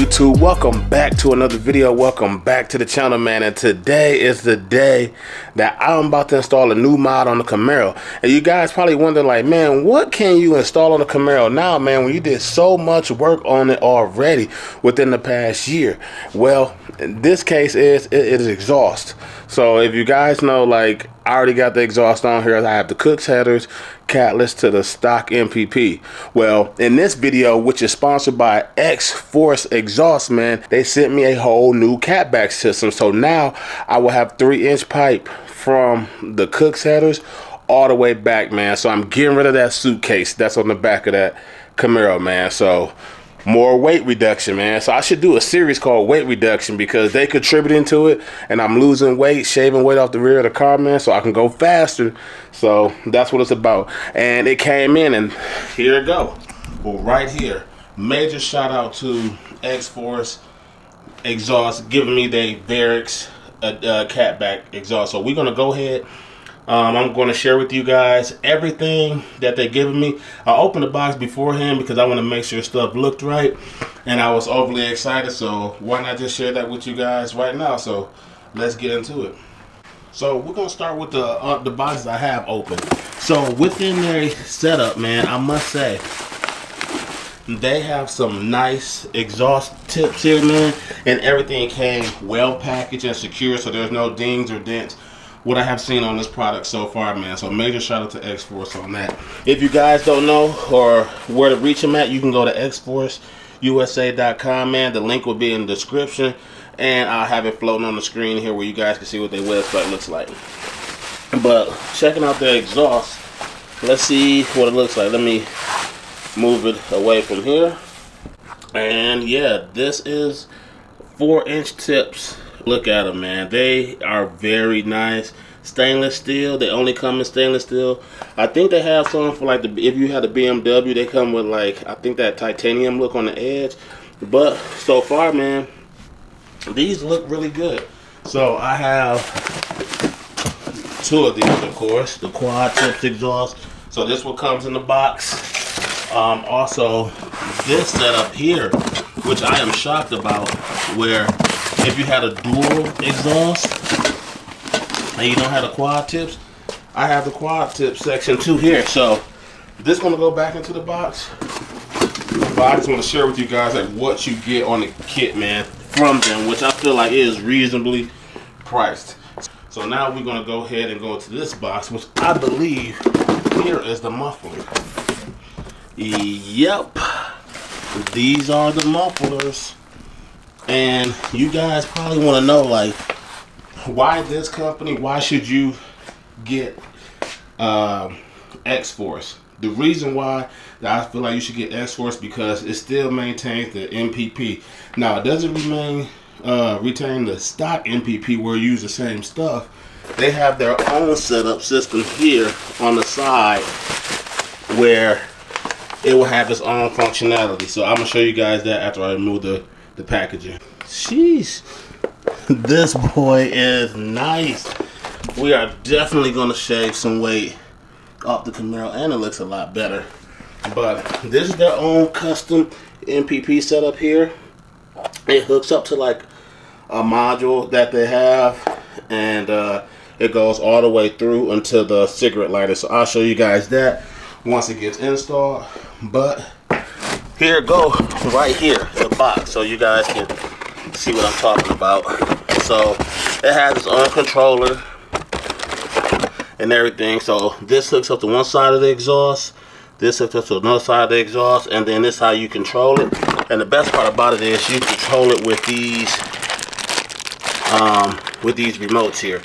YouTube? Welcome back to another video. Welcome back to the channel, man. And today is the day that I'm about to install a new mod on the Camaro. And you guys probably wonder, like, man, what can you install on the Camaro now, man, when you did so much work on it already within the past year? Well, in this case it is exhaust. So if you guys know, like, I already got the exhaust on here. I have the Kooks headers, catless to the stock MPP. Well, in this video, which is sponsored by Xforce Exhaust, man, they sent me a whole new Catback system. So now I will have 3-inch pipe from the Kooks headers all the way back, man. So I'm getting rid of that suitcase that's on the back of that Camaro, man. So more weight reduction, man. So I should do a series called weight reduction because they contributing to it, and I'm losing weight, shaving weight off the rear of the car, man, so I can go faster. So that's what it's about. And it came in, and here it go. Well, right here, major shout out to Xforce Exhaust giving me the Varex Catback exhaust. So we're gonna go ahead. I'm going to share with you guys everything that they're giving me. I opened the box beforehand because I want to make sure stuff looked right, and I was overly excited, so why not just share that with you guys right now? So let's get into it. So we're going to start with the boxes I have open. So within their setup, man, I must say they have some nice exhaust tips here, man, and everything came well packaged and secure, so there's no dings or dents what I have seen on this product so far, man. So major shout out to Xforce on that. If you guys don't know or where to reach them at, you can go to XForceUSA.com, man. The link will be in the description, and I'll have it floating on the screen here where you guys can see what their website looks like. But checking out their exhaust, let's see what it looks like. Let me move it away from here. And yeah, this is 4-inch tips. Look at them, man. They are very nice. Stainless steel. They only come in stainless steel. I think they have some for, like, if you had a BMW, they come with, like, I think that titanium look on the edge. But so far, man, these look really good. So I have 2 of these, of course, the quad tips exhaust. So this one comes in the box. Also, this setup here, which I am shocked about, where if you had a dual exhaust and you don't have the quad tips, I have the quad tip section too here. So this gonna go back into the box. But I just want to share with you guys, like, what you get on the kit, man, from them, which I feel like is reasonably priced. So now we're gonna go ahead and go to this box, which I believe here is the muffler. Yep, these are the mufflers. And you guys probably want to know, like, why this company? Why should you get Xforce? The reason why that I feel like you should get Xforce, because it still maintains the MPP. Now, it doesn't retain the stock MPP where you use the same stuff. They have their own setup system here on the side where it will have its own functionality. So I'm gonna show you guys that after I remove the packaging. Sheesh, this boy is nice. We are definitely gonna shave some weight off the Camaro, and it looks a lot better. But this is their own custom MPP setup here. It hooks up to, like, a module that they have, and it goes all the way through into the cigarette lighter. So I'll show you guys that once it gets installed. But here it go, right here, the box, so you guys can see what I'm talking about. So it has its own controller and everything. So this hooks up to one side of the exhaust, this hooks up to another side of the exhaust, and then this is how you control it. And the best part about it is you control it with these remotes here.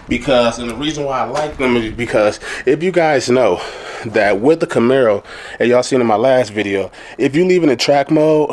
Because, and the reason why I like them is because if you guys know that with the Camaro, and y'all seen in my last video, if you leave in the track mode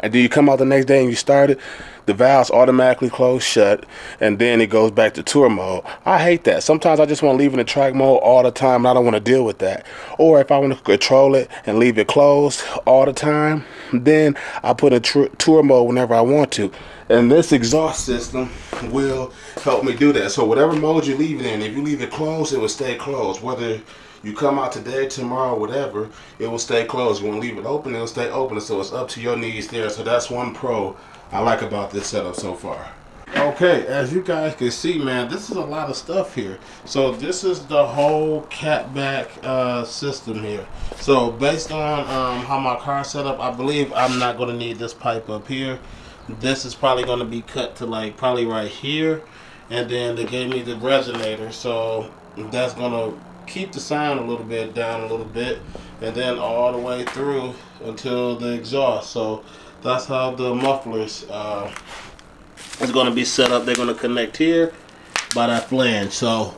and then you come out the next day and you start it, the valves automatically close shut, and then it goes back to tour mode. I hate that. Sometimes I just want to leave in the track mode all the time, and I don't want to deal with that. Or if I want to control it and leave it closed all the time, then I put in tour mode whenever I want to. And this exhaust system will help me do that. So whatever mode you leave it in, if you leave it closed, it will stay closed. Whether You come out today, tomorrow, whatever, it will stay closed. You want to leave it open, it'll stay open. So it's up to your needs there. So that's one pro I like about this setup so far. Okay, as you guys can see, man, this is a lot of stuff here. So this is the whole Catback system here. So based on how my car set up, I believe I'm not going to need this pipe up here. This is probably going to be cut to like probably right here. And then they gave me the resonator, so that's going to keep the sound a little bit down a little bit. And then all the way through until the exhaust. So that's how the mufflers is going to be set up. They're going to connect here by that flange. So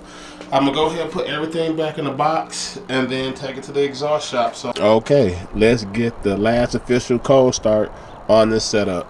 I'm going to go ahead and put everything back in the box and then take it to the exhaust shop. So okay, let's get the last official cold start on this setup.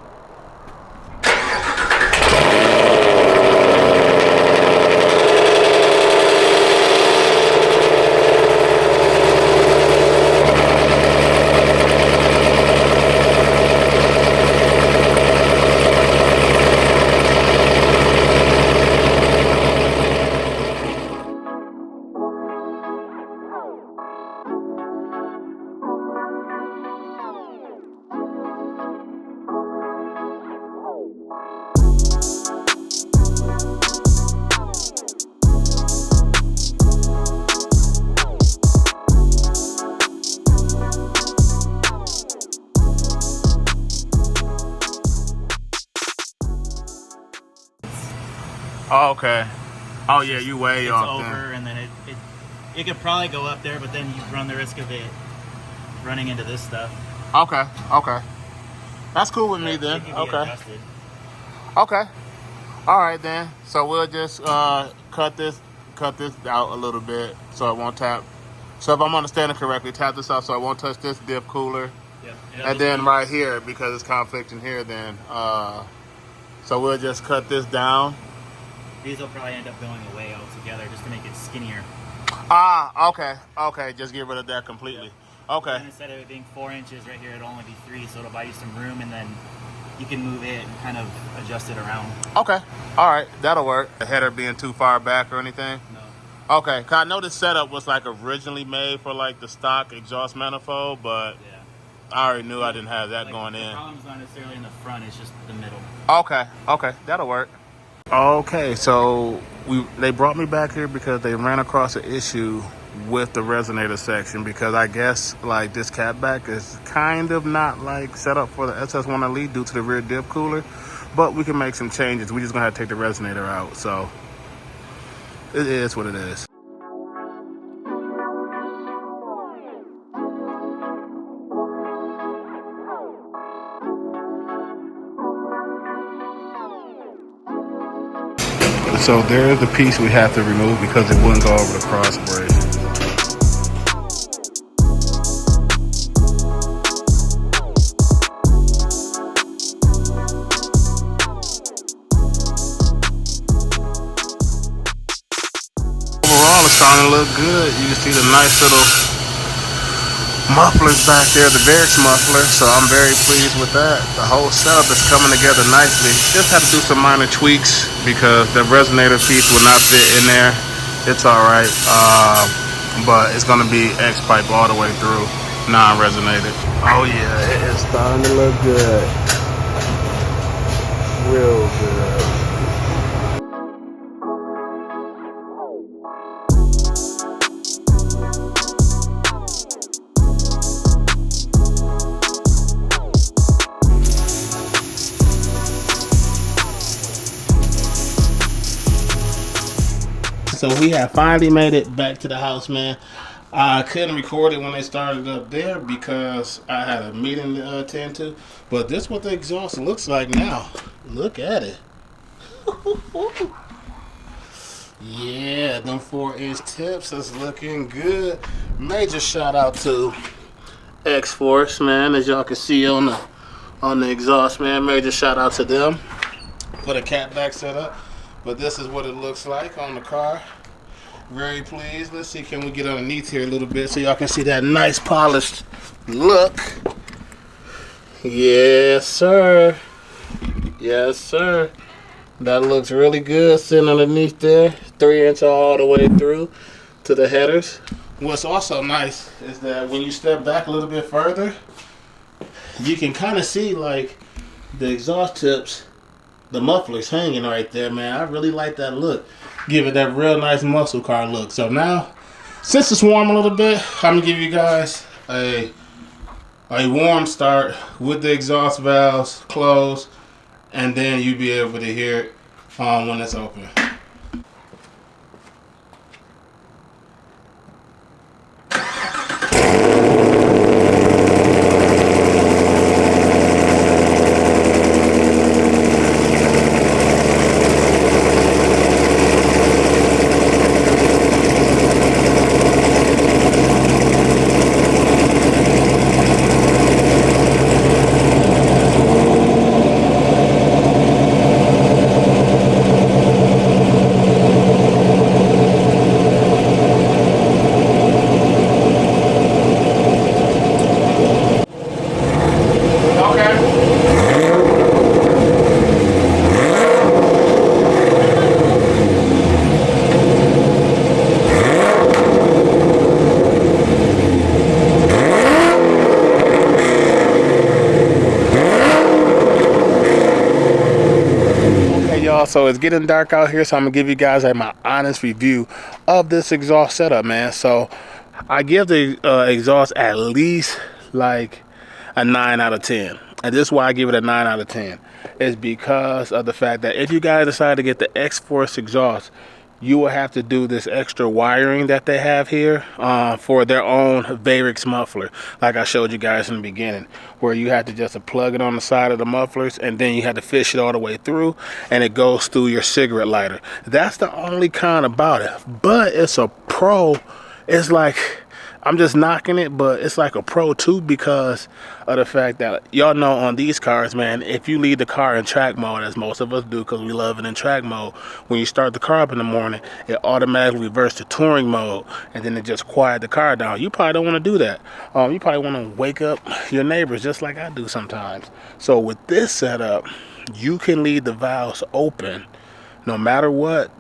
Oh, okay. Oh yeah, you way off. It's over, and then it could probably go up there, but then you run the risk of it running into this stuff. Okay, okay. That's cool with me then. Okay. Adjusted. Okay. All right then. So we'll just cut this out a little bit so it won't tap. So if I'm understanding correctly, tap this out so it won't touch this diff cooler. Yep. And then right here, because it's conflicting here, then so we'll just cut this down. These will probably end up going away altogether just to make it skinnier. Ah, okay, okay. Just get rid of that completely. Okay. And instead of it being 4 inches right here, it'll only be 3, so it'll buy you some room, and then you can move it and kind of adjust it around. Okay. All right, that'll work. The header being too far back or anything? No. Okay, cause I know this setup was like originally made for like the stock exhaust manifold, but Yeah. I already knew I didn't have that going in. The problem's not necessarily in the front, it's just the middle. Okay, okay, that'll work. Okay, so they brought me back here because they ran across an issue with the resonator section, because I guess like this Catback is kind of not like set up for the SS1 Elite due to the rear dip cooler, but we can make some changes. We just gonna have to take the resonator out, so it is what it is. So there's the piece we have to remove because it wouldn't go over the cross brace. Overall, it's starting to look good. You can see the nice little mufflers back there, the Varex muffler, so I'm very pleased with that. The whole setup is coming together nicely. Just had to do some minor tweaks because the resonator piece will not fit in there. It's alright, but it's going to be X-pipe all the way through, non-resonated. Oh yeah, it is starting to look good. Real good. So we have finally made it back to the house, man. I couldn't record it when they started up there because I had a meeting to attend to. But this is what the exhaust looks like now. Look at it. Yeah, them 4-inch tips is looking good. Major shout out to Xforce, man, as y'all can see on the exhaust, man. Major shout out to them for the Catback setup. But this is what it looks like on the car. Very pleased. Let's see, can we get underneath here a little bit so y'all can see that nice polished look. Yes, sir. Yes, sir. That looks really good sitting underneath there. 3-inch all the way through to the headers. What's also nice is that when you step back a little bit further, you can kind of see like the exhaust tips, the mufflers hanging right there, man. I really like that look. Give it that real nice muscle car look. So now, since it's warm a little bit, I'm gonna give you guys a warm start with the exhaust valves closed, and then you'll be able to hear it when it's open. So it's getting dark out here, so I'm gonna give you guys my honest review of this exhaust setup, man. So I give the exhaust at least like a 9 out of 10, and this is why I give it a 9 out of 10 is because of the fact that if you guys decide to get the Xforce exhaust, you will have to do this extra wiring that they have here for their own Varex muffler, like I showed you guys in the beginning, where you have to just plug it on the side of the mufflers, and then you have to fish it all the way through, and it goes through your cigarette lighter. That's the only con about it, but it's a pro. It's like, I'm just knocking it, but it's like a pro too, because of the fact that y'all know on these cars, man, if you leave the car in track mode, as most of us do because we love it in track mode, when you start the car up in the morning, it automatically reverts to touring mode, and then it just quiet the car down. You probably don't want to do that. You probably want to wake up your neighbors just like I do sometimes. So with this setup, you can leave the valves open no matter what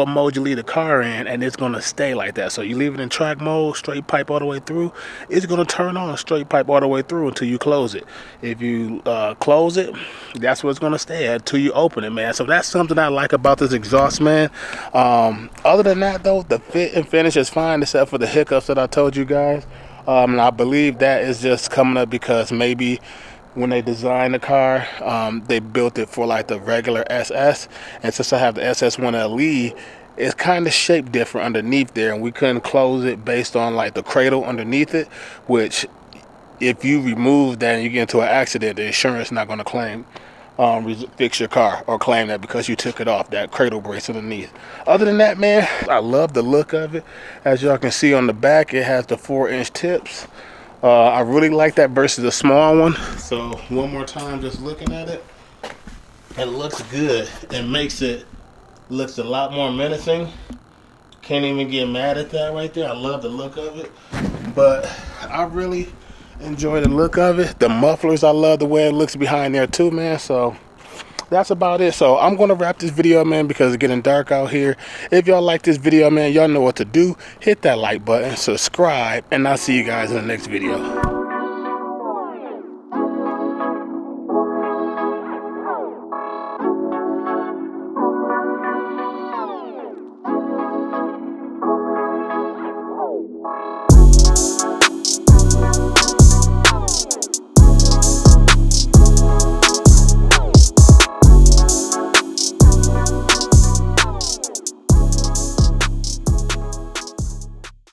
mode you leave the car in, and it's gonna stay like that. So you leave it in track mode, straight pipe all the way through, it's gonna turn on straight pipe all the way through until you close it. If you close it, that's where it's gonna stay at until you open it, man. So that's something I like about this exhaust, man. Other than that though, the fit and finish is fine except for the hiccups that I told you guys. And I believe that is just coming up because maybe when they designed the car, they built it for like the regular SS, and since I have the SS1 LE, it's kind of shaped different underneath there, and we couldn't close it based on like the cradle underneath it, which if you remove that and you get into an accident, the insurance is not going to claim fix your car or claim that because you took it off, that cradle brace underneath. Other than that, man, I love the look of it. As y'all can see on the back, it has the 4-inch tips. I really like that versus the small one. So one more time, just looking at it, it looks good. It makes it looks a lot more menacing. Can't even get mad at that right there. I love the look of it, but I really enjoy the look of it. The mufflers, I love the way it looks behind there too, man. So that's about it. So I'm gonna wrap this video, man, because it's getting dark out here. If y'all like this video, man, y'all know what to do. Hit that like button, subscribe, and I'll see you guys in the next video.